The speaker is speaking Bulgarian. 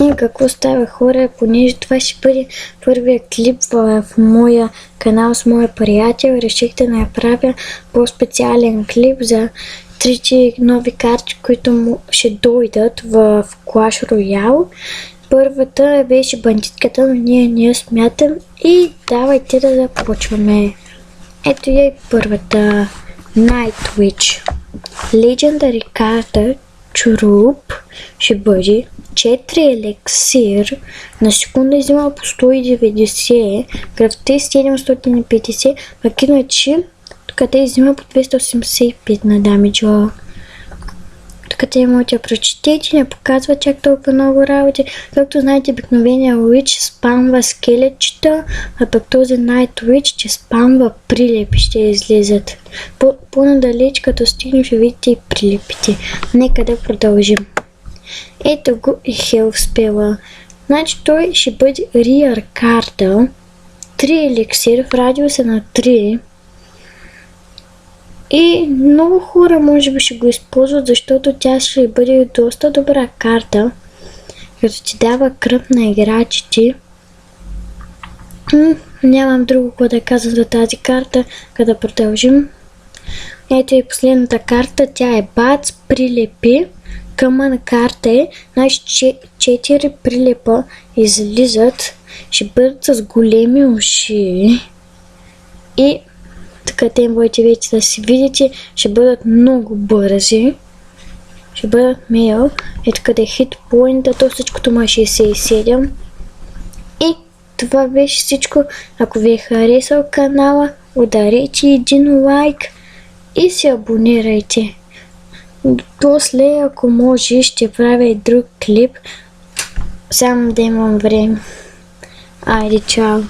И какво става, хора, понеже това ще бъде първия клип в моя канал с моя приятел, реших да направя по-специален клип за трите нови карти, които му ще дойдат в Clash Royale. Първата беше бандитката, но ние не я смятам и давайте да започваме. Ето я и първата. Night Witch. Legendary карта Чуруп ще бъде 4 елексир, на секунда изима по 190, кръвта е 750, пък иначе тук те изима по 285 на дамиджа. Тук те можете да прочетете, не показва чак толкова много работи. Както знаете, обикновения Witch спамва скелетчета, а пък този Night Witch ще спамва прилепи, ще излизат. По-надалеч, като стигнем, ще видите и прилепите. Нека да продължим. Ето го и Health спела. Значи той ще бъде Rear карта, 3 еликсир в радиуса на 3. И много хора може би ще го използват, защото тя ще бъде доста добра карта, като ти дава кръв на играчите. Нямам друго какво да казвам за тази карта, като да продължим. Ето и последната карта, тя е Бац, прилепи. Къмън карта е, значи 4 прилепа излизат, ще бъдат с големи уши и така те можете вече да си видите, ще бъдат много бързи, ще бъдат мейл. Ето къде е хитпоинта, то всичкото ма 67. И това беше всичко. Ако ви е харесал канала, ударете един лайк и се абонирайте. После, ако може, ще правя и друг клип, само да имам време. Айде, чао!